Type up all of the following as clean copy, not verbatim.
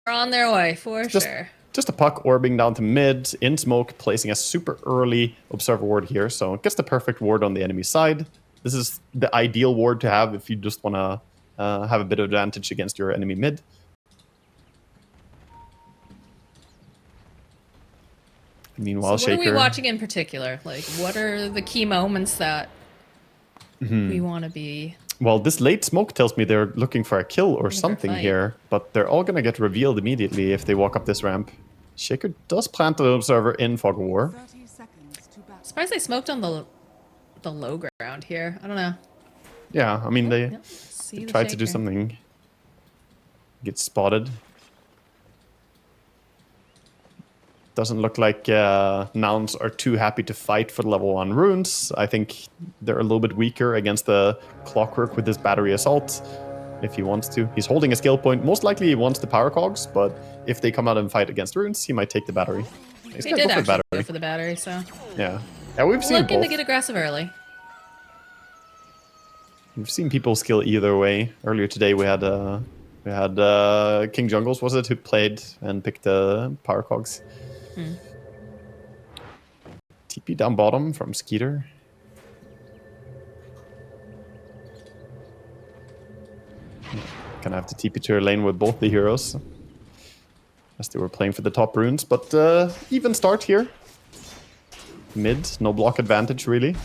on their way, for sure. Just a puck orbing down to mid, in smoke, placing a super early observer ward here. So it gets the perfect ward on the enemy side. This is the ideal ward to have if you just want to have a bit of advantage against your enemy mid. Meanwhile, so what Shaker... are we watching in particular? Like, what are the key moments that we want to be... Well, this late smoke tells me they're looking for a kill or something here, but they're all going to get revealed immediately if they walk up this ramp. Shaker does plant the observer in Fog of War. Surprised they smoked on the low ground here. I don't know. Yeah, I mean, they tried to do something. Get spotted. Doesn't look like nouns are too happy to fight for level 1 runes. I think they're a little bit weaker against the Clockwork with his battery assault, if he wants to. He's holding a skill point. Most likely he wants the power cogs, but if they come out and fight against runes, he might take the battery. He did actually go for the battery, so... Yeah, we've seen looking both. to get aggressive early. We've seen people skill either way. Earlier today we had King Jungles, was it, who played and picked the power cogs. TP down bottom from Skeeter. Gonna have to TP to your lane with both the heroes, as they were playing for the top runes, but even start here. Mid, no block advantage really.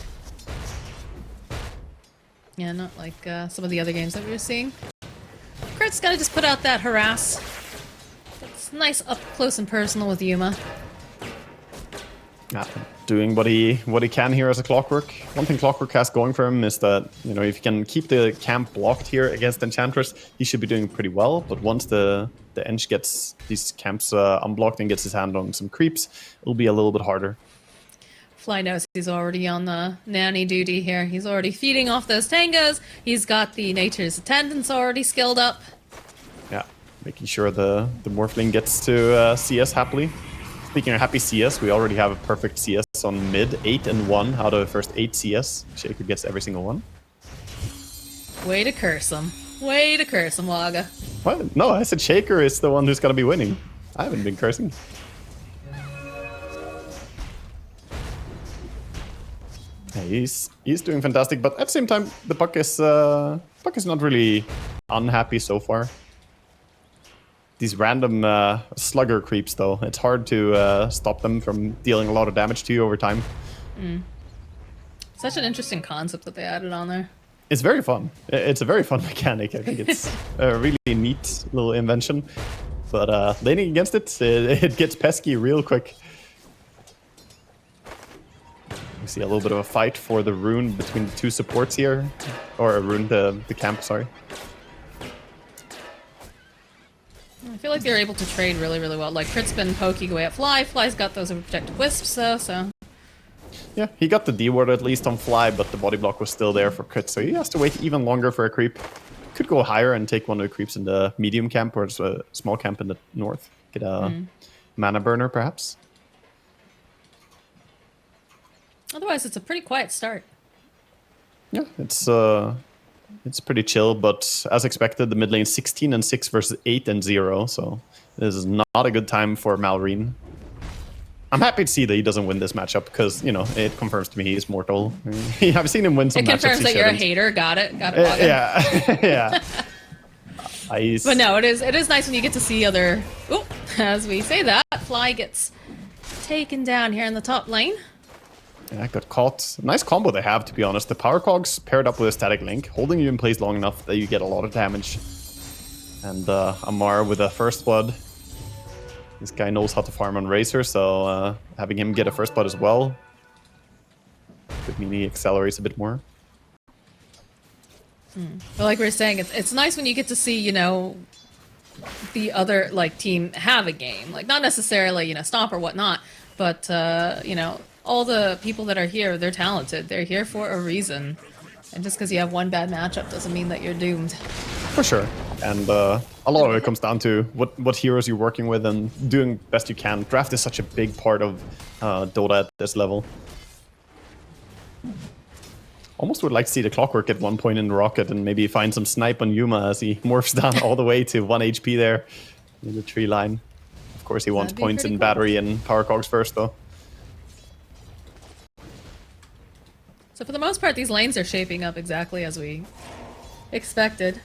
Yeah, not like some of the other games that we were seeing. Kurt's gotta just put out that harass. It's nice up close and personal with Yuma. Yeah, doing what he can here as a Clockwork. One thing Clockwork has going for him is that, you know, if he can keep the camp blocked here against Enchantress, he should be doing pretty well. But once the Ench gets these camps unblocked and gets his hand on some creeps, it'll be a little bit harder. Fly knows he's already on the nanny duty here. He's already feeding off those tangos. He's got the Nature's Attendants already skilled up. Yeah, making sure the Morphling gets to CS happily. Speaking of happy CS, we already have a perfect CS on mid. 8 and 1 out of the first 8 CS. Shaker gets every single one. Way to curse him. Way to curse him, Waga. What? No, I said Shaker is the one who's gonna be winning. I haven't been cursing. Yeah, he's doing fantastic, but at the same time, the puck is not really unhappy so far. These random slugger creeps, though, it's hard to stop them from dealing a lot of damage to you over time. Such an interesting concept that they added on there. It's very fun. It's a very fun mechanic. I think it's a really neat little invention. But laning against it gets pesky real quick. We see a little bit of a fight for the rune between the two supports here. Or a rune, the camp, sorry. I feel like they're able to trade really, really well. Like, Crit's been poking away at Fly. Fly's got those objective wisps, though, so... Yeah, he got the D ward at least on Fly, but the body block was still there for Crit, so he has to wait even longer for a creep. Could go higher and take one of the creeps in the medium camp or a small camp in the north. Get a mana burner, perhaps. Otherwise, it's a pretty quiet start. Yeah, it's pretty chill, but as expected, the mid lane 16 and 6 versus 8 and 0, so this is not a good time for Malrine. I'm happy to see that he doesn't win this matchup because, you know, it confirms to me he's mortal. I've seen him win some matchups. It confirms that you're a hater. Got it. Yeah, yeah. But no, it is nice when you get to see other... Ooh, as we say that, Fly gets taken down here in the top lane. Yeah, got caught. Nice combo they have, to be honest. The power cogs paired up with a static link, holding you in place long enough that you get a lot of damage. And Amar with a first blood. This guy knows how to farm on Razor, so having him get a first blood as well could mean he accelerates a bit more. But like we were saying, it's nice when you get to see, you know, the other like team have a game. Like, not necessarily, you know, stomp or whatnot, but you know, all the people that are here, they're talented. They're here for a reason. And just because you have one bad matchup doesn't mean that you're doomed. For sure. And a lot of it comes down to what heroes you're working with and doing best you can. Draft is such a big part of Dota at this level. Almost would like to see the Clockwork at one point in the Rocket and maybe find some snipe on Yuma as he morphs down all the way to 1 HP there. in the tree line. Of course, he wants That'd be points pretty in cool. battery and power cogs first, though. So for the most part, these lanes are shaping up exactly as we expected.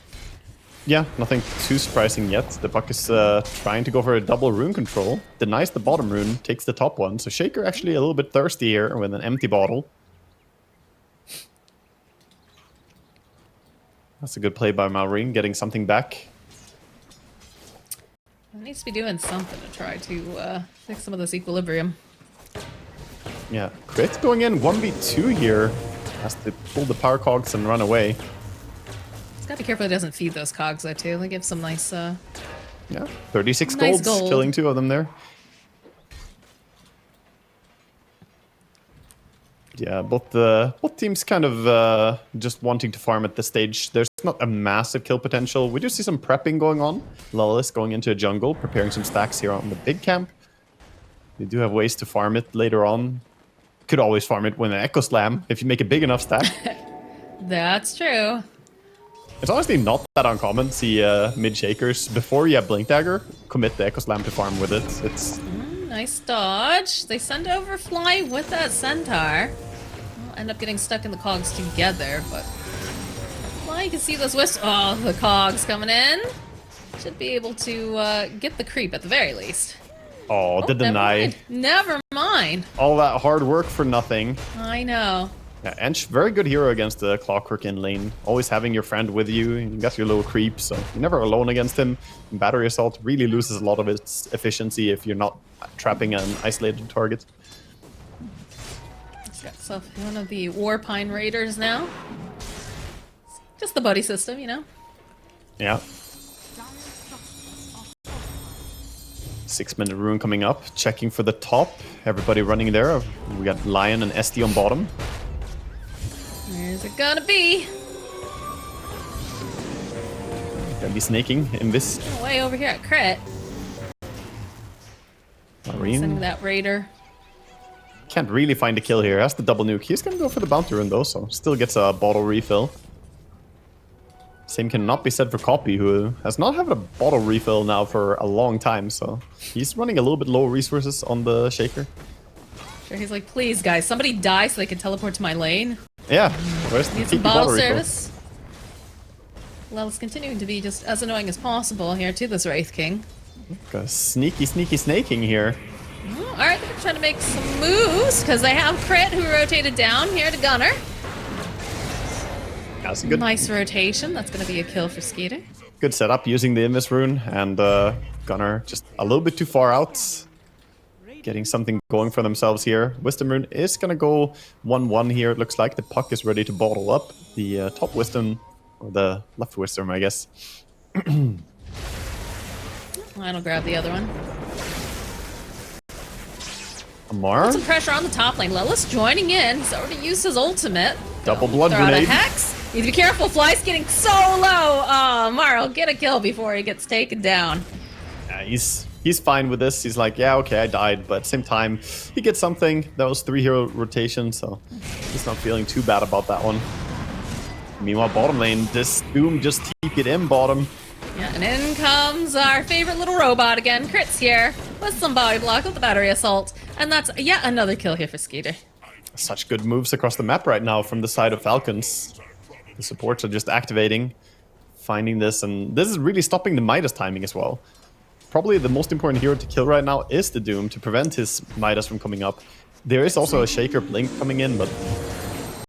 Yeah, nothing too surprising yet. The Puck is trying to go for a double rune control. Denies the bottom rune, takes the top one. So Shaker actually a little bit thirsty here with an empty bottle. That's a good play by Maureen, getting something back. It needs to be doing something to try to fix some of this equilibrium. Yeah, Crit going in 1v2 here. Has to pull the power cogs and run away. It's gotta be careful it doesn't feed those cogs though too. They give some nice Yeah, 36 Nice golds, gold. killing 2 of them there. Yeah, both teams kind of just wanting to farm at this stage. There's not a massive kill potential. We do see some prepping going on. Lullis going into a jungle, preparing some stacks here on the big camp. They do have ways to farm it later on. Could always farm it with an Echo Slam if you make a big enough stack. That's true. It's honestly not that uncommon to see mid shakers before you have Blink Dagger commit the Echo Slam to farm with it. It's Nice dodge. They send over Fly with that centaur. We'll end up getting stuck in the cogs together, but Fly can see those wisps. Oh, the cogs coming in. Should be able to get the creep at the very least. oh, the Never deny. mind. Never mind. All that hard work for nothing. I know. Yeah, Ench, very good hero against the Clockwork in lane. Always having your friend with you. You got your little creep, so you're never alone against him. And Battery Assault really loses a lot of its efficiency if you're not trapping an isolated target. He's got himself one of the Warpine Raiders now. Just the buddy system, you know? Yeah. 6-minute rune coming up. Checking for the top. Everybody running there. We got Lion and SD on bottom. Where's it gonna be? Gonna be snaking in this. Way over here at Crit. Sending Marine that Raider. can't really find a kill here. Has the double nuke. He's gonna go for the bounty rune though, so still gets a bottle refill. Same cannot be said for Copy, who has not had a bottle refill now for a long time, so he's running a little bit low resources on the Shaker. Sure, he's like, please guys, somebody die so they can teleport to my lane. Yeah, where's the Need some TP bottle refill? service. Lella's continuing to be just as annoying as possible here to this Wraith King. Got a sneaky snaking here. Alright, they're trying to make some moves because they have Crit who rotated down here to Gunner. That's a good, Nice rotation. That's going to be a kill for Skeeter. good setup using the Invis rune, and Gunner just a little bit too far out. Getting something going for themselves here. Wisdom rune is gonna go 1-1 here. It looks like the Puck is ready to bottle up the top wisdom, or the left wisdom, I guess. I'll grab the other one. Amar, Some pressure on the top lane. Lella's joining in. He's already used his ultimate. double blood Throw out a grenade. hex. Need to be careful. Fly's getting so low. Oh, Mar will get a kill before he gets taken down. Yeah, he's fine with this. He's like, yeah, okay, I died, but at the same time, he gets something. That was 3 hero rotation, so he's not feeling too bad about that one. Meanwhile, bottom lane, this Doom just TP'd it in bottom. Yeah, and in comes our favorite little robot again. Crit's here with some body block with the battery assault. And that's yet another kill here for Skeeter. Such good moves across the map right now from the side of Falcons. The supports are just activating, finding this, and this is really stopping the Midas timing as well. Probably the most important hero to kill right now is the Doom to prevent his Midas from coming up. There is also a Shaker Blink coming in, but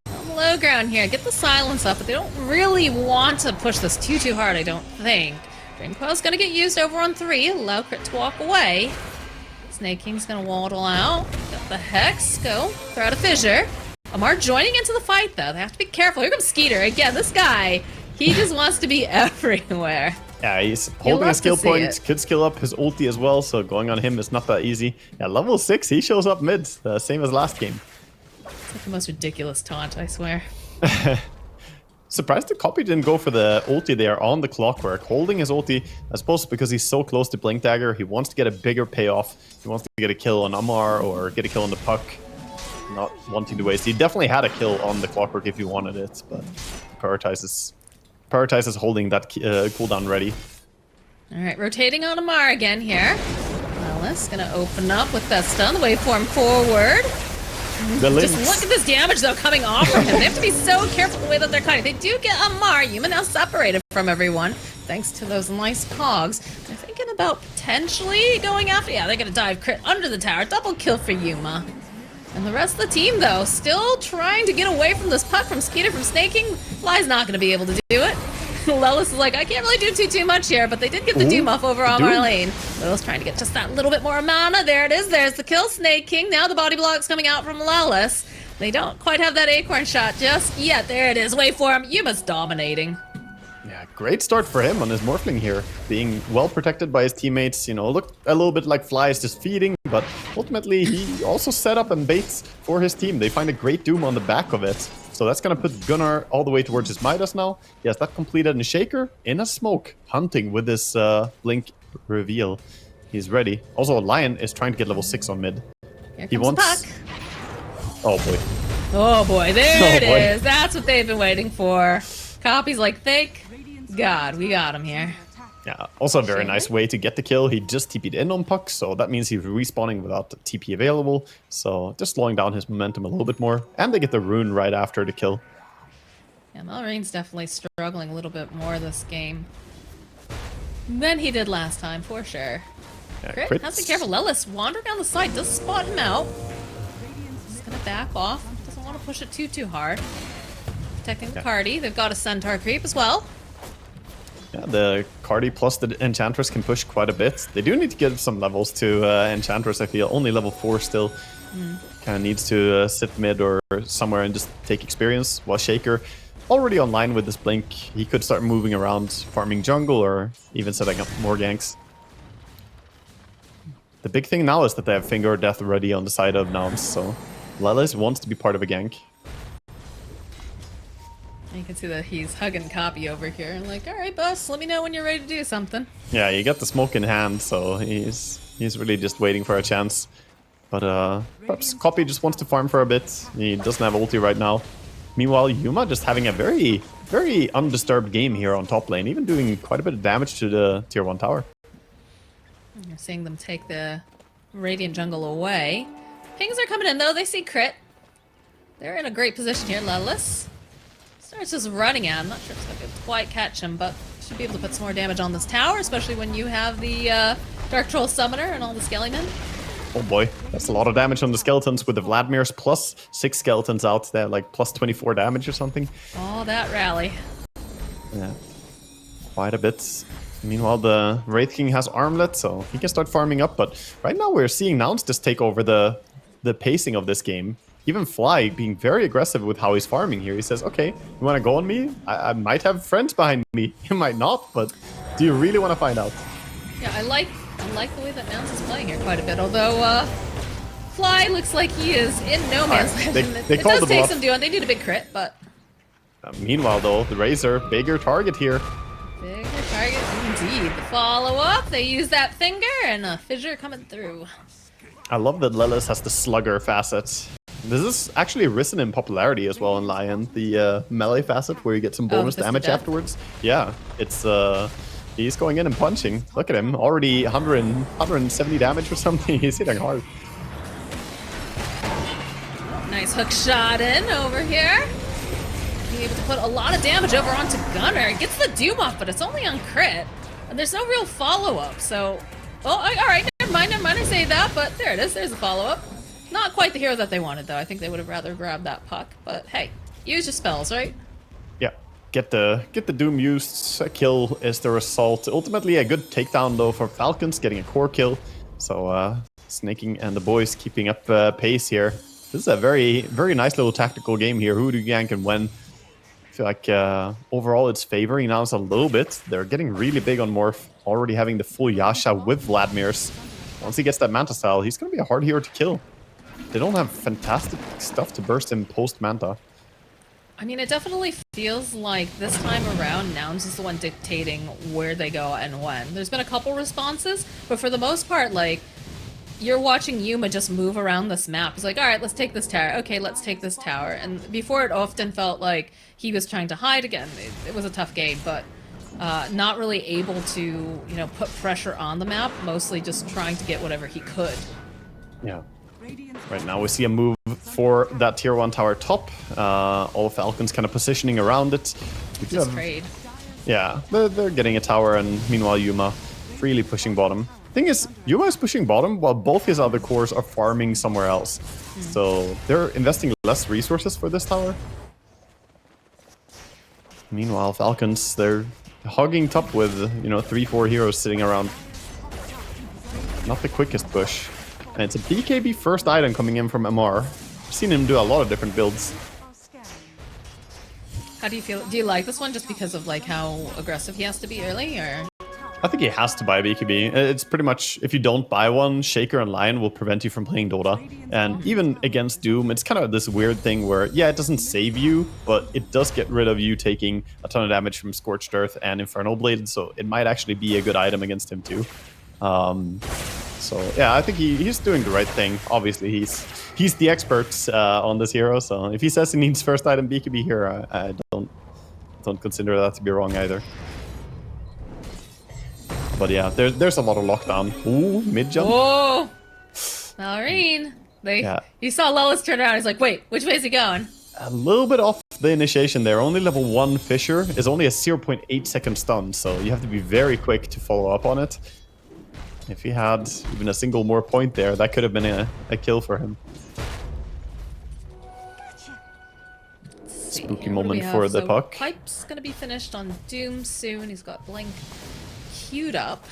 On the low ground here, get the silence up, but they don't really want to push this too hard, I don't think. Dreamcoil's gonna get used over on 3, allow Crit to walk away. Snake King's gonna waddle out. Got the Hex, go. Throw out a Fissure. Amar joining into the fight though. They have to be careful. Here comes Skeeter. Again, this guy, he just wants to be everywhere. yeah, he's holding a love skill to see point, it. could skill up his ulti as well, so going on him is not that easy. Yeah, level 6, he shows up mid, same as last game. It's like the most ridiculous taunt, I swear. Surprised the Copy didn't go for the ulti there on the Clockwork, holding his ulti, I suppose because he's so close to Blink Dagger, he wants to get a bigger payoff. He wants to get a kill on Amar or get a kill on the Puck, not wanting to waste. He definitely had a kill on the Clockwork if he wanted it, but prioritizes holding that cooldown ready. Alright, rotating on Amar again here. Alice gonna open up with that stun, the waveform forward. Just look at this damage though coming off from him. They have to be so careful the way that they're cutting. They do get Amar. Yuma now separated from everyone thanks to those nice cogs. They're thinking about potentially going after. Yeah, they're gonna dive crit under the tower. Double kill for Yuma. And the rest of the team though, still trying to get away from this puck from Skeeter, from snaking. Fly's not gonna be able to do it. Lelis is like, I can't really do too much here, but they did get the Doom off over on our lane. Lelis trying to get just that little bit more mana. There it is. There's the kill, Snake King. Now the body block's coming out from Lelis. They don't quite have that acorn shot just yet. There it is. Waveform. Yuma's dominating. Yeah, great start for him on his Morphling here. Being well protected by his teammates, you know, looked a little bit like Fly is just feeding, but ultimately he also set up and baits for his team. They find a great Doom on the back of it. So that's going to put Gunnar all the way towards his Midas now. He has that completed in a Shaker, in a Smoke, hunting with this Blink reveal. He's ready. Also, Lion is trying to get level 6 on mid. Here He comes wants... the puck. Oh boy. Oh boy, there it is. That's what they've been waiting for. Copy's like, thank God, we got him here. Yeah, also a very nice way to get the kill. He just TP'd in on Puck, so that means he's respawning without the TP available. So just slowing down his momentum a little bit more. And they get the rune right after the kill. Yeah, Melrain's definitely struggling a little bit more this game than he did last time, for sure. Yeah, Crit has to be careful. Lelis wandering down the side, does spot him out. Just gonna back off. Doesn't want to push it too hard. Protecting the Cardi. They've got a Centaur creep as well. Yeah, the Cardi plus the Enchantress can push quite a bit. They do need to give some levels to Enchantress, I feel. Only level 4 still. Kind of needs to sit mid or somewhere and just take experience. While Shaker, already online with this Blink, he could start moving around, farming jungle or even setting up more ganks. The big thing now is that they have Finger of Death ready on the side of nouns, so Lelis wants to be part of a gank. You can see that he's hugging Copy over here. Like, all right, boss, let me know when you're ready to do something. Yeah, you got the smoke in hand, so he's really just waiting for a chance. But perhaps Copy just wants to farm for a bit. He doesn't have ulti right now. Meanwhile, Yuma just having a very, very undisturbed game here on top lane, even doing quite a bit of damage to the tier 1 tower. You're seeing them take the Radiant jungle away. Pings are coming in, though. They see crit. They're in a great position here. Lelis starts just running at him. Not sure if it's going to quite catch him, but should be able to put some more damage on this tower, especially when you have the Dark Troll Summoner and all the Skellymen. Oh boy, that's a lot of damage on the skeletons with the Vladimirs plus 6 skeletons out there, like plus 24 damage or something. Oh, that rally. Yeah, quite a bit. Meanwhile, the Wraith King has Armlet, so he can start farming up, but right now we're seeing nouns just take over the pacing of this game. Even Fly being very aggressive with how he's farming here. He says, okay, you want to go on me? I might have friends behind me. You might not, but do you really want to find out? Yeah, I like the way that Nouns is playing here quite a bit, although Fly looks like he is in no man's land. It does take some doing. They need a big crit, but... Meanwhile, though, the Razor, bigger target here. Bigger target indeed. The follow-up, they use that finger, and a fissure coming through. I love that Lelis has the Slugger facet. This is actually risen in popularity as well in Lion, the melee facet where you get some bonus damage afterwards. Yeah, it's he's going in and punching. Look at him, already 170 damage or something. He's hitting hard. Nice hook shot in over here. Being able to put a lot of damage over onto Gunnar. It gets the Doom off, but it's only on crit. And there's no real follow-up, so... Oh, alright, never mind, I say that, but there it is, there's a follow-up. Not quite the hero that they wanted, though. I think they would have rather grabbed that puck. But hey, use your spells, right? Yeah, get the Doom used. A kill is the result. Ultimately, a good takedown, though, for Falcons, getting a core kill. So, Snaking and the boys keeping up pace here. This is a very, very nice little tactical game here. Who do gank and when? I feel like overall it's favoring nouns a little bit. They're getting really big on Morph, already having the full Yasha with Vladimir's. Once he gets that Manta style, he's going to be a hard hero to kill. They don't have fantastic stuff to burst him post-Manta. I mean, it definitely feels like this time around, Nouns is the one dictating where they go and when. There's been a couple responses, but for the most part, like, you're watching Yuma just move around this map. He's like, all right, let's take this tower. Okay, let's take this tower. And before it often felt like he was trying to hide again. It was a tough game, but not really able to, you know, put pressure on the map, mostly just trying to get whatever he could. Yeah. Right now we see a move for that tier 1 tower top. All Falcons kind of positioning around it. We do Just have- trade. Yeah, they're getting a tower, and meanwhile Yuma freely pushing bottom. Thing is, Yuma is pushing bottom while both his other cores are farming somewhere else. So they're investing less resources for this tower. Meanwhile, Falcons, they're hogging top with, you know, 3-4 heroes sitting around. Not the quickest push. And it's a BKB first item coming in from MR. I've seen him do a lot of different builds. How do you feel? Do you like this one just because of like how aggressive he has to be early, or? I think he has to buy a BKB. It's pretty much, if you don't buy one, Shaker and Lion will prevent you from playing Dota. And even against Doom, it's kind of this weird thing where, yeah, it doesn't save you, but it does get rid of you taking a ton of damage from Scorched Earth and Infernal Blade, so it might actually be a good item against him too. So yeah, I think he's doing the right thing. Obviously, he's the expert on this hero, so if he says he needs first item BKB here, I don't consider that to be wrong either. But yeah, there's a lot of lockdown. Ooh, mid jump. Whoa! Malrine. Yeah. He saw Lelis turn around. He's like, wait, which way is he going? A little bit off the initiation there. Only level 1 Fissure is only a 0.8 second stun, so you have to be very quick to follow up on it. If he had even a single more point there, that could have been a kill for him. Spooky moment for the puck. Pipe's gonna be finished on Doom soon. He's got Blink queued up.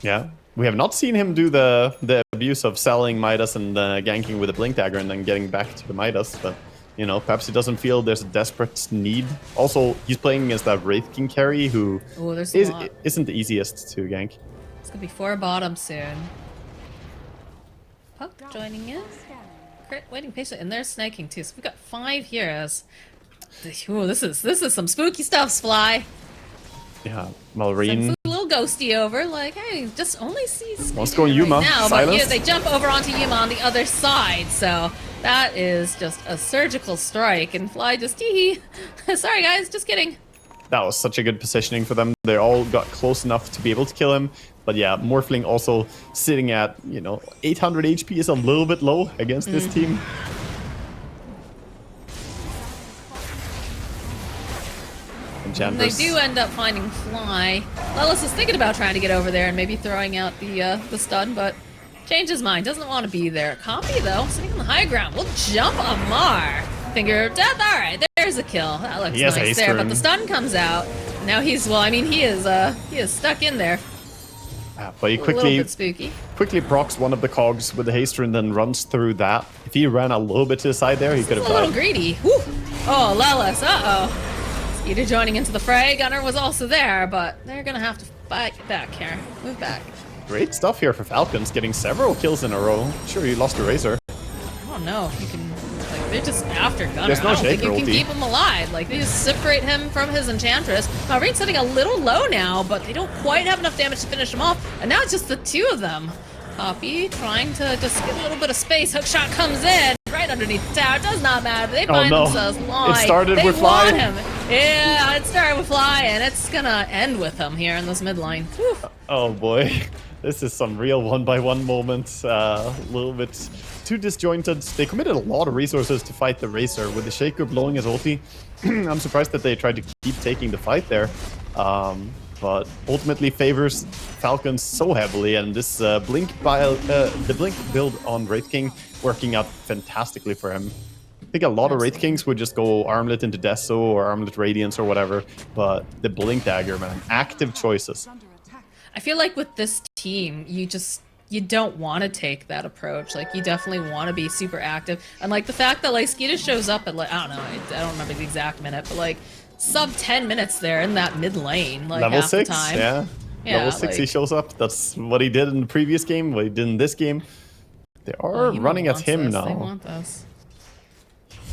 Yeah, we have not seen him do the abuse of selling Midas and ganking with a Blink Dagger and then getting back to the Midas, but you know, perhaps he doesn't feel there's a desperate need. Also, he's playing against that Wraith King carry who isn't the easiest to gank. It's gonna be 4 bottom soon. Puck joining in. Crit waiting patient, and they're snaking too. So we got 5 heroes. Ooh, this is some spooky stuff, Fly. Yeah, Malrine. Sends a little ghosty over, like, hey, just only see Wants to go on Yuma. right now, Silence. but yeah, they jump over onto Yuma on the other side, so that is just a surgical strike, and Fly just tee. Sorry guys, just kidding. That was such a good positioning for them. They all got close enough to be able to kill him. But yeah, Morphling also sitting at, you know, 800 HP is a little bit low against this team. They do end up finding Fly. Lelis is thinking about trying to get over there and maybe throwing out the stun, but changed his mind. Doesn't want to be there. Copy though, sitting on the high ground. We'll jump Amar. Finger of death. All right, there's a kill. That looks nice there. But the stun comes out. Now he's he is stuck in there. But he a little bit spooky. quickly procs one of the cogs with the haster and then runs through that. If he ran a little bit to the side there, he could have died. A little greedy. Woo. Oh, Lelis. Uh-oh. Skeeter joining into the fray. Gunner was also there, but they're gonna have to fight back here. Move back. Great stuff here for Falcons, getting several kills in a row. Sure, he lost a Razor. I don't know if you can. Like, they're just after Gunner. There's no I don't think you Shaker can ulti. keep him alive. Like, they just separate him from his Enchantress. Malrine's sitting a little low now, but they don't quite have enough damage to finish him off. And now it's just the 2 of them. Copy, trying to just get a little bit of space. Hookshot comes in right underneath the tower. Does not matter. They find themselves lying. It started they with Fly. want him. Yeah, it started with Fly, and it's gonna end with him here in this mid lane. Whew. Oh boy, this is some real 1-by-1 moments. A little bit too disjointed. They committed a lot of resources to fight the Razor with the Shaker blowing his ulti. I'm surprised that they tried to keep taking the fight there. But ultimately favors Falcons so heavily, and this the Blink build on Wraith King working out fantastically for him. I think a lot of Wraith Kings would just go Armlet into Deso or Armlet Radiance or whatever, but the Blink Dagger, man, active choices. I feel like with this team, you don't want to take that approach. Like, you definitely want to be super active. And like the fact that like Skeeta shows up at like, I don't know, I don't remember the exact minute, but like sub 10 minutes there in that mid lane, like level half 6, the time. yeah. Level 6 like, he shows up. That's what he did in the previous game, what he did in this game. They are running at him now. They want this.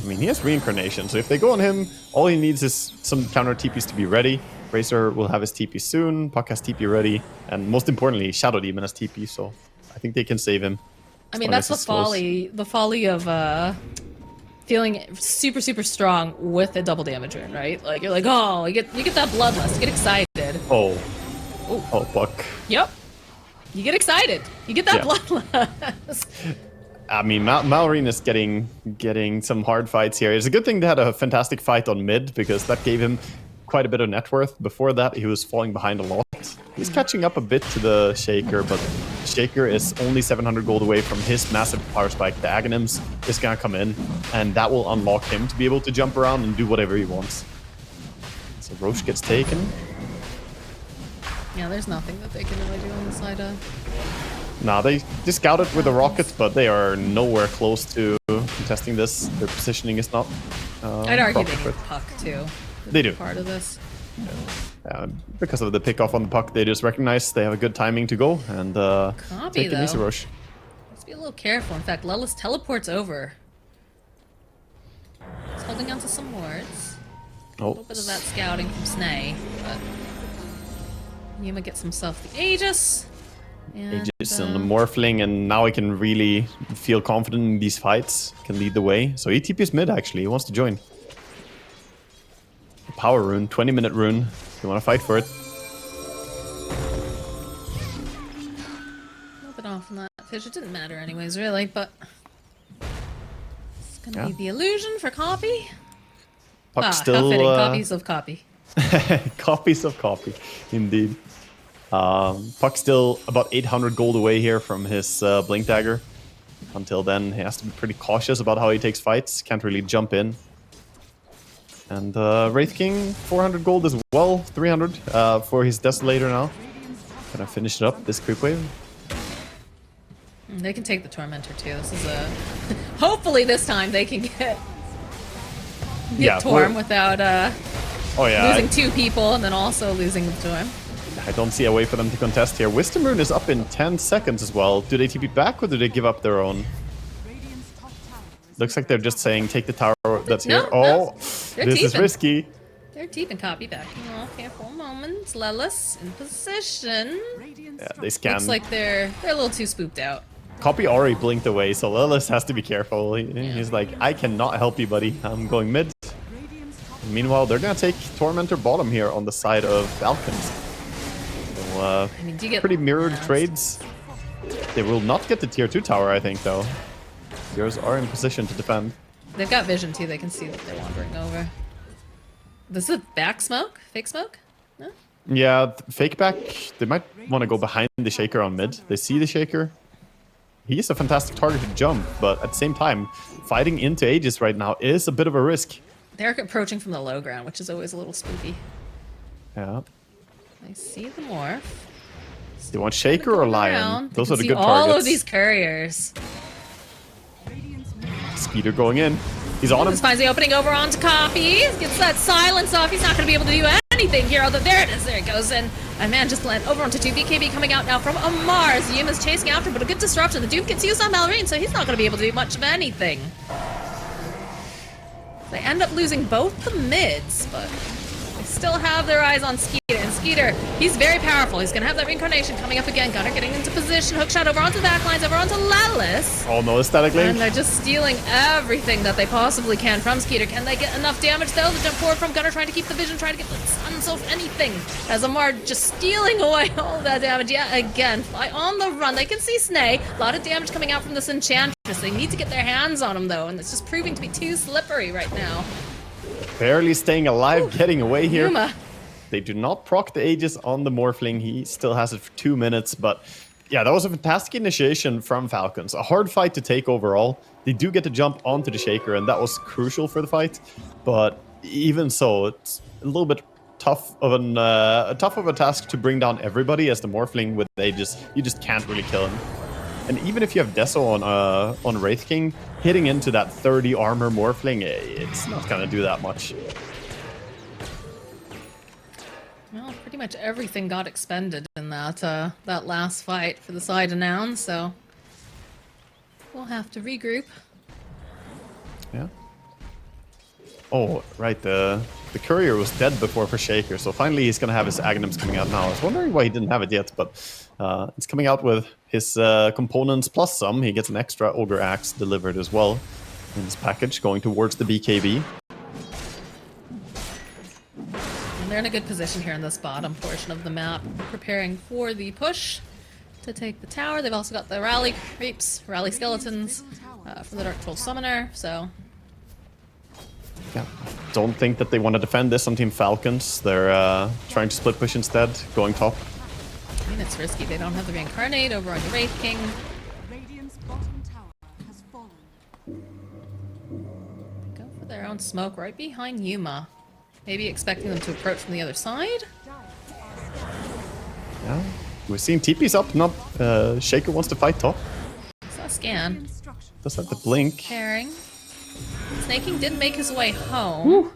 I mean, he has Reincarnation, so if they go on him, all he needs is some counter TPs to be ready. Razor will have his TP soon, Puck has TP ready, and most importantly, Shadow Demon has TP, so I think they can save him. I mean, that's the folly of feeling super, super strong with the double damage rune, right? Like you're like, oh, you get that bloodlust, you get excited. Oh. Oh. Oh, Buck. Yep. You get excited. You get that Yeah. bloodlust. I mean, Malrine is getting some hard fights here. It's a good thing they had a fantastic fight on mid, because that gave him quite a bit of net worth. Before that, he was falling behind a lot. He's catching up a bit to the Shaker, but Shaker is only 700 gold away from his massive power spike. The Aghanims is gonna come in, and that will unlock him to be able to jump around and do whatever he wants. So Roche gets taken. Yeah, there's nothing that they can really do on the side of... Nah, they scouted with a rocket, but they are nowhere close to contesting this. Their positioning is not I'd argue they proper. need puck, too. They do. Part of this. Because of the pickoff on the puck, they just recognize they have a good timing to go and Copy, take an easy though. rush. Let's be a little careful. In fact, Lelis teleports over. He's holding on to some wards. A Oh, little bit of that scouting from Snay, but Yuma gets himself the Aegis. And, Aegis and the Morphling, and now he can really feel confident in these fights. Can lead the way. So he TP's mid, actually. He wants to join. Power rune, 20-minute rune. If you want to fight for it. a little bit off on that fish. It didn't matter anyways, really, but it's gonna be the illusion for copy. Puck How still... fitting. Copies of copy. Copies of copy, indeed. Puck still about 800 gold away here from his Blink Dagger. Until then, he has to be pretty cautious about how he takes fights. Can't really jump in. And Wraith King, 400 gold as well. 300 for his Desolator now. Gonna finish it up, this creep wave. They can take the Tormentor too. This is a... Hopefully this time they can get Torm without losing two people and then also losing the Torm. I don't see a way for them to contest here. Wisdom Rune is up in 10 seconds as well. Do they TP back or do they give up their own? Looks like they're just saying take the tower that's here. Oh, this is risky. They're deep in copy backing off here for a moment. Lelis in position. Yeah, they scan. Looks like they're a little too spooked out. Copy already blinked away, so Lelis has to be careful. He's like, I cannot help you, buddy. I'm going mid. And meanwhile, they're gonna take Tormentor bottom here on the side of Falcons. So, I mean, do you get pretty mirrored trades. They will not get the tier 2 tower, I think, though. Heroes are in position to defend. They've got vision too. They can see that they're wandering over. This is back smoke? Fake smoke? No? Yeah, fake back. They might want to go behind the Shaker on mid. They see the Shaker. He is a fantastic target to jump, but at the same time, fighting into Aegis right now is a bit of a risk. They're approaching from the low ground, which is always a little spooky. Yeah. I see the morph. They want Shaker or Lion? Those are the good all targets. of these couriers. Speeder going in. He's on him. This finds the opening over onto Copy. Gets that silence off. He's not going to be able to do anything here. Although there it is. There it goes. And a man just landed over onto 2. BKB coming out now from Mars. Yuma's chasing after, but a good disruption. The Duke gets used on Malrine, so he's not going to be able to do much of anything. They end up losing both the mids, but they still have their eyes on Skeeter. And Skeeter, he's very powerful. He's going to have that reincarnation coming up again. Gunner getting into position. Hookshot over onto the backlines, over onto Lelis. Oh no, static link. And they're just stealing everything that they possibly can from Skeeter. Can they get enough damage though? The jump forward from Gunner, trying to keep the vision, trying to get the suns off anything. As Amar just stealing away all that damage. Yeah, again, Fly on the run. They can see Snay. A lot of damage coming out from this Enchantress. They need to get their hands on him though, and it's just proving to be too slippery right now. Barely staying alive, getting away here. Yuma. They do not proc the Aegis on the Morphling. He still has it for 2 minutes, but yeah, that was a fantastic initiation from Falcons. A hard fight to take overall. They do get to jump onto the Shaker, and that was crucial for the fight. But even so, it's a little bit tough of a task to bring down everybody, as the Morphling with Aegis, you just can't really kill him. And even if you have Deso on Wraith King, hitting into that 30 armor Morphling, it's not gonna do that much. Well, pretty much everything got expended in that that last fight for the side of nouns, so we'll have to regroup. Yeah. Oh, right. The courier was dead before for Shaker, so finally he's gonna have his Aghanims coming out now. I was wondering why he didn't have it yet, but it's coming out with his components plus some. He gets an extra Ogre Axe delivered as well. in this package, going towards the BKB. And they're in a good position here in this bottom portion of the map, preparing for the push to take the tower. They've also got the rally creeps, rally skeletons from the Dark Troll Summoner, so... Yeah, don't think that they want to defend this on Team Falcons. They're trying to split push instead, going top. I mean, it's risky. They don't have the Reincarnate over on your Wraith King. Radiant's bottom tower has fallen. Go for their own smoke right behind Yuma. Maybe expecting them to approach from the other side? Yeah, we're seeing TP's up, not Shaker wants to fight top. Saw a scan. Does have the blink. Pairing. Snaking did make his way home. Woo.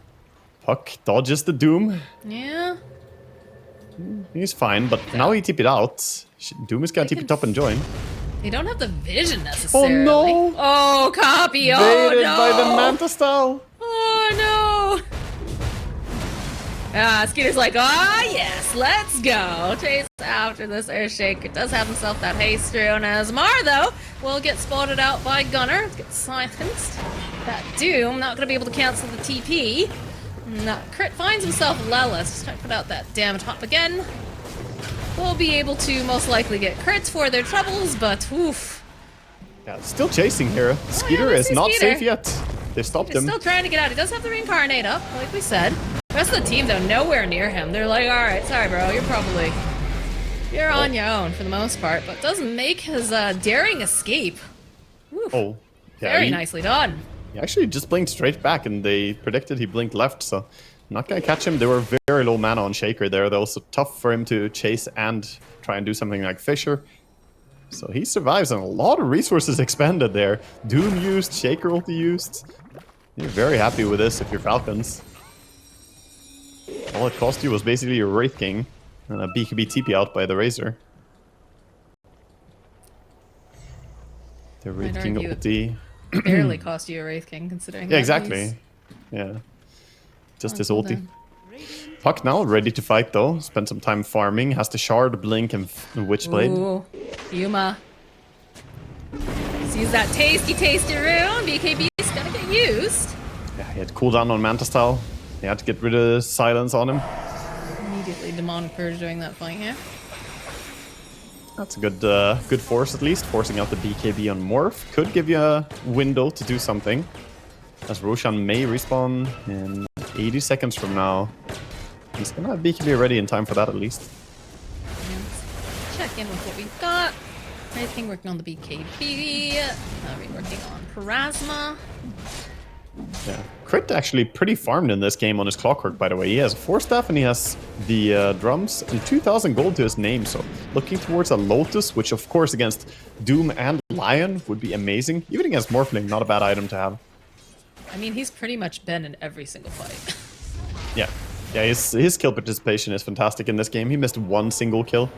Puck dodges the Doom. Yeah. He's fine, but now he TP'd out. Doom is gonna TP top and join. They don't have the vision necessarily. Oh no! Oh, copy! Oh Baited no! by the Manta style. Oh no! Skeeter's like, ah yes, let's go. Chase after this Earthshaker. Does have himself that haste rune as Mar, though, will get spotted out by Gunner. Get silenced. That Doom not going to be able to cancel the TP. Crit finds himself Lelis. Try to put out that damage hop again. They'll be able to most likely get crits for their troubles, but oof. Yeah, still chasing here. Skeeter let's is see not Skeeter. safe yet. They stopped He's him. still trying to get out. He does have the Reincarnate up, like we said. The rest of the team, though, nowhere near him. They're like, alright, sorry, bro. You're on your own for the most part, but doesn't make his daring escape. Oof. Oh, yeah, Very nicely done. He actually just blinked straight back, and they predicted he blinked left, so not gonna catch him. They were very low mana on Shaker there, though, so tough for him to chase and try and do something like Fisher. So he survives, and a lot of resources expended there. Doom used, Shaker ulti used. You're very happy with this if you're Falcons. All it cost you was basically your Wraith King and a BKB TP out by the Razor. The Wraith King argue ulti. Barely cost you a Wraith King, considering Yeah, that exactly. he's- Yeah. Just his well ulti. done. Puck now ready to fight though. Spent some time farming. Has the Shard, Blink, and Witchblade. Ooh, Yuma. Sees that tasty rune. BKB is gonna get used. Yeah, he had cooldown on Manta style. He had to get rid of silence on him. Immediately Demonic Purge during that fight here. That's a good force at least. Forcing out the BKB on Morph could give you a window to do something. As Roshan may respawn in 80 seconds from now. He's gonna have BKB ready in time for that at least. Let's check in with what we've got. Wraith King working on the BKB. Working on Parasma. Yeah. Crit actually pretty farmed in this game on his Clockwork, by the way. He has a 4-staff and he has the drums and 2,000 gold to his name. So looking towards a Lotus, which of course against Doom and Lion would be amazing. Even against Morphling, not a bad item to have. I mean, he's pretty much been in every single fight. Yeah. Yeah, his kill participation is fantastic in this game. He missed one single kill.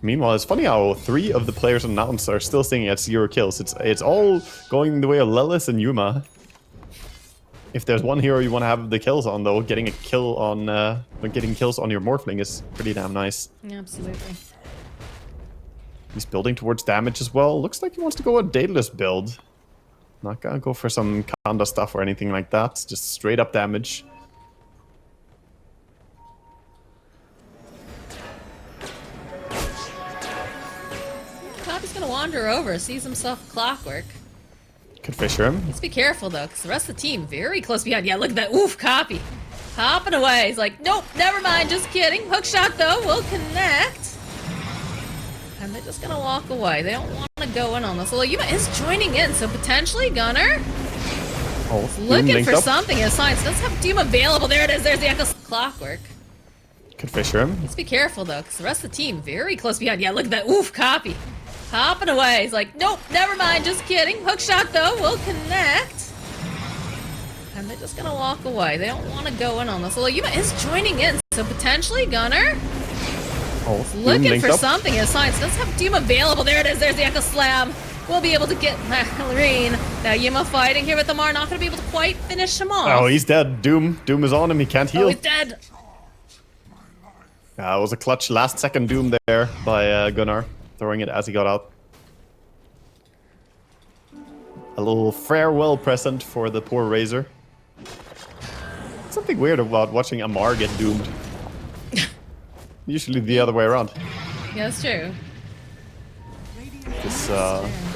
Meanwhile, it's funny how 3 of the players on Nouns are still sitting at 0 kills. It's all going the way of Lelis and Yuma. If there's one hero you want to have the kills on, though, getting a kill on getting kills on your Morphling is pretty damn nice. Yeah, absolutely. He's building towards damage as well. Looks like he wants to go a Daedalus build. Not gonna go for some Kanda stuff or anything like that. Just straight up damage. Copy's gonna wander over, sees himself Clockwork. Could Fisher him. Let's be careful though, because the rest of the team very close behind. Yeah, look at that. Oof, Copy. Hopping away. He's like, nope, never mind, just kidding. Hookshot though will connect. And they're just gonna walk away. They don't want to go in on this. Although Yuma is joining in, so potentially Gunner Oh, Doom looking linked for up. something. His science does have Doom available. There it is. There's the Echo Clockwork. Could Fisher him. Let's be careful though, because the rest of the team very close behind. Yeah, look at that. Oof, Copy. Hopping away. He's like, nope, never mind, just kidding. Hookshot though will connect. And they're just gonna walk away. They don't want to go in on this. Although Yuma is joining in, so potentially Gunner Oh, Doom looking linked for up. something. His science does have Doom available. There it is. There's the Echo Slam. We'll be able to get Marine. Now Yuma fighting here with the Mar, not gonna be able to quite finish him off. Oh, he's dead. Doom is on him. He can't heal. Oh, he's dead. It was a clutch last second Doom there by Gunnar, throwing it as he got out. A little farewell present for the poor Razor. Something weird about watching Amar get doomed. Usually the other way around. Yeah, that's true. This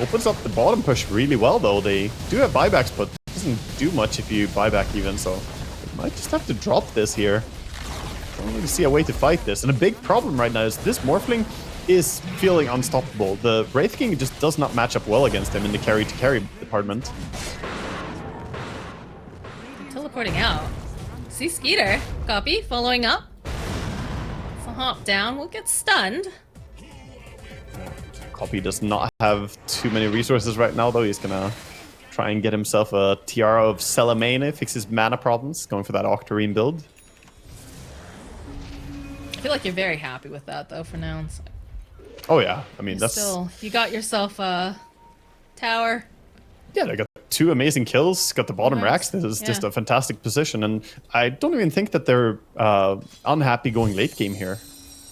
opens up the bottom push really well, though. They do have buybacks, but it doesn't do much if you buyback even, so they might just have to drop this here. Don't really see a way to fight this. And a big problem right now is this Morphling is feeling unstoppable. The Wraith King just does not match up well against him in the carry-to-carry department. Teleporting out. See Skeeter. Copy. Following up. So hop down. We'll get stunned. Copy does not have too many resources right now, though. He's gonna try and get himself a Tiara of Salamene, fix his mana problems, going for that Octarine build. I feel like you're very happy with that, though, for nouns. Oh yeah, I mean, that's... Still, you got yourself a tower. Yeah, they got 2 amazing kills, got the bottom Nice. racks. This is just Yeah. a fantastic position, and I don't even think that they're unhappy going late game here.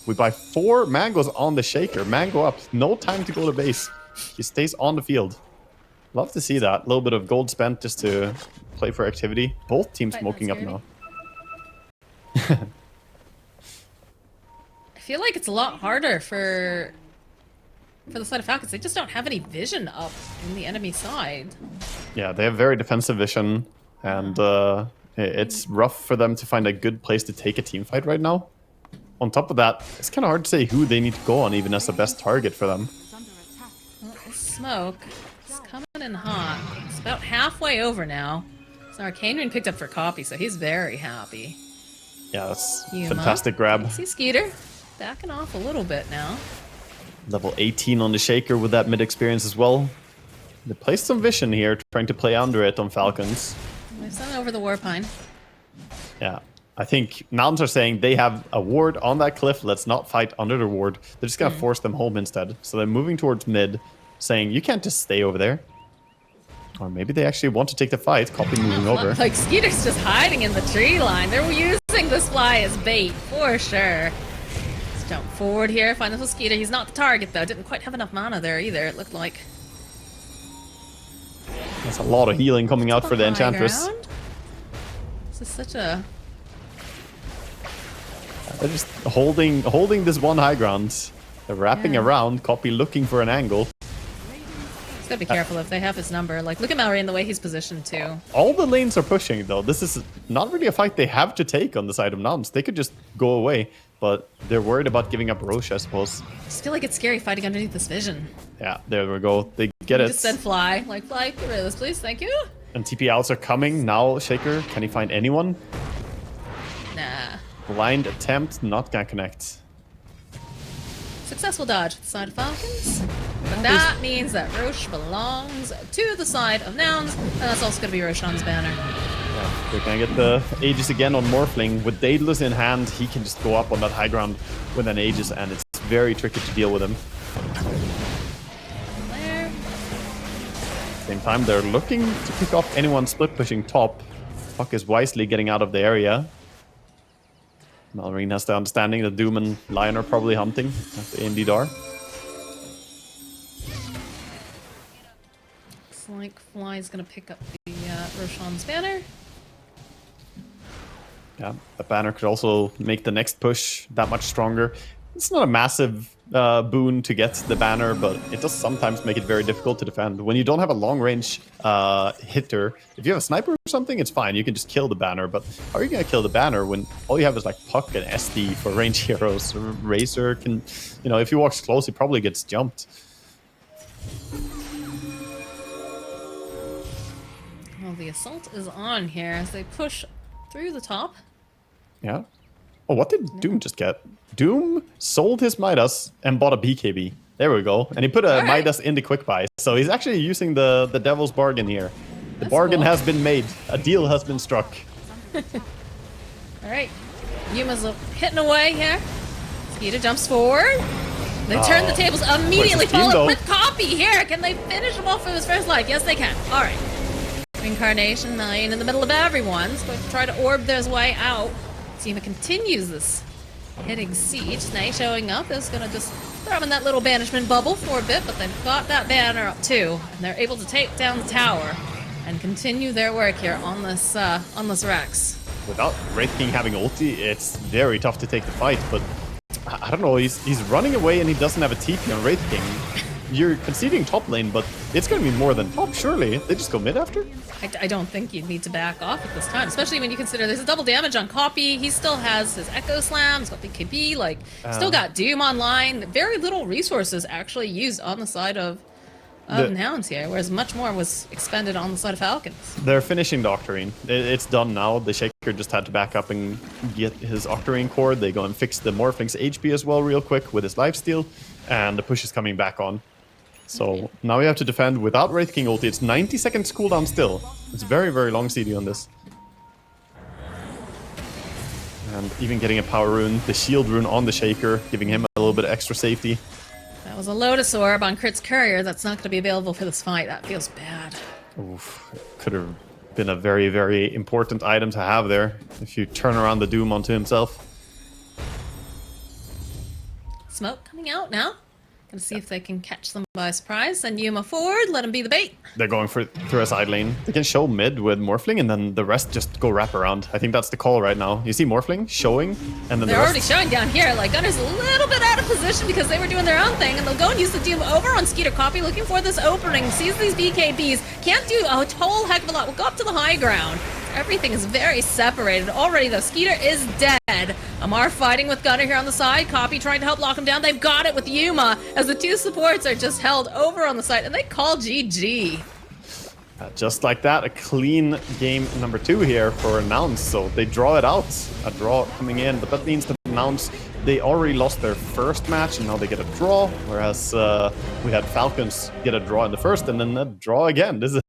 We buy 4 mangoes on the Shaker. Mango up, no time to go to base. He stays on the field. Love to see that. A little bit of gold spent just to play for activity. Both teams Fighting smoking that up now. I feel like it's a lot harder for the side of Falcons. They just don't have any vision up in the enemy side. Yeah, they have very defensive vision, and it's rough for them to find a good place to take a team fight right now. On top of that, it's kind of hard to say who they need to go on even as the best target for them. Is under attack. Well, the smoke is coming in hot. It's about halfway over now. So Arcane Ring picked up for Copy, so he's very happy. Yeah, that's Yuma. fantastic grab. See Skeeter backing off a little bit now. Level 18 on the Shaker with that mid experience as well. They placed some vision here, trying to play under it on Falcons. They've sent over the Warpine. Yeah. I think nouns are saying they have a ward on that cliff, let's not fight under the ward. They're just gonna force them home instead. So they're moving towards mid, saying you can't just stay over there. Or maybe they actually want to take the fight, Copy moving over. Like Skeeter's just hiding in the tree line. They're using this fly as bait for sure. Let's jump forward here, find this Skeeter. He's not the target though. Didn't quite have enough mana there either, it looked like. That's a lot of healing coming out for the High Enchantress. ground. This is such a... They're just holding this one high ground. They're wrapping Yeah. around, Copy looking for an angle. Just gotta be careful if they have his number. Like, look at Mallory and the way he's positioned too. All the lanes are pushing though. This is not really a fight they have to take on the side of nouns. They could just go away, but they're worried about giving up Roche, I suppose. I just feel like it's scary fighting underneath this vision. Yeah, there we go. They get You it. just said fly. Like, fly, get rid of this, please. Thank you. And TP outs are coming. Now Shaker, can he find anyone? Nah. Blind attempt, not gonna connect. Successful dodge to the side of Falcons. But that means that Roche belongs to the side of nouns, and that's also going to be Roshan's banner. Yeah, they're gonna get the Aegis again on Morphling. With Daedalus in hand, he can just go up on that high ground with an Aegis, and it's very tricky to deal with him. There. Same time, they're looking to pick off anyone split pushing top. Puck is wisely getting out of the area. Malrine has the understanding that Doom and Lion are probably hunting, as they indeed are. Looks like Fly's going to pick up the Roshan's banner. Yeah, the banner could also make the next push that much stronger. It's not a massive boon to get the banner, but it does sometimes make it very difficult to defend. When you don't have a long-range hitter, if you have a sniper or something, it's fine. You can just kill the banner, but how are you going to kill the banner when all you have is like Puck and SD for range heroes? Razor can, you know, if he walks close, he probably gets jumped. Well, the assault is on here as they push through the top. Yeah. Oh, what did Doom just get? Doom sold his Midas and bought a BKB. There we go. And he put a All right. Midas in the quick buy. So he's actually using the devil's bargain here. The That's bargain cool. has been made. A deal has been struck. All right. Yuma's hitting away here. Skeeter jumps forward. They turn the tables immediately, Where's his team, follow though? up with Copy here. Can they finish him off with his first life? Yes, they can. All right. Incarnation 9 in the middle of everyone's going to try to orb their way out. Tima continues this hitting siege. Snake showing up is going to just Throw them in that little banishment bubble for a bit, but they've got that banner up too, and they're able to take down the tower and continue their work here on this Rex. Without Wraith King having ulti, it's very tough to take the fight, but I don't know, he's running away and he doesn't have a TP on Wraith King. You're conceding top lane, but it's going to be more than top, surely. They just go mid after? I don't think you need to back off at this time, especially when you consider there's a double damage on Copy. He still has his Echo Slam, he's got the KB, like, still got Doom online. Very little resources actually used on the side of Nouns here, whereas much more was expended on the side of Falcons. They're finishing the Octarine. It's done now. The Shaker just had to back up and get his Octarine core. They go and fix the Morphling's HP as well real quick with his lifesteal, and the push is coming back on. So now we have to defend without Wraith King ulti. It's 90 seconds cooldown still. It's very, very long CD on this. And even getting a power rune, the shield rune on the Shaker, giving him a little bit of extra safety. That was a Lotus Orb on Crit's Courier. That's not going to be available for this fight. That feels bad. Oof, could have been a very, very important item to have there if you turn around the Doom onto himself. Smoke coming out now. Gonna see if they can catch them by surprise. Send Yuma forward, let him be the bait. They're going through a side lane. They can show mid with Morphling, and then the rest just go wrap around. I think that's the call right now. You see Morphling showing, and then They're already showing down here. Like, Gunner's a little bit out of position because they were doing their own thing, and they'll go and use the Doom over on Skeeter Copy, looking for this opening. Sees these BKBs, can't do a whole heck of a lot. We'll go up to the high ground. Everything is very separated. Already, though, Skeeter is dead. Amar fighting with Gunner here on the side. Copy trying to help lock him down. They've got it with Yuma as the two supports are just held over on the side, and they call GG. Just like that, a clean game number 2 here for Nouns. So they draw it out. A draw coming in, but that means the Nouns, they already lost their first match, and now they get a draw, whereas we had Falcons get a draw in the first, and then a draw again. This is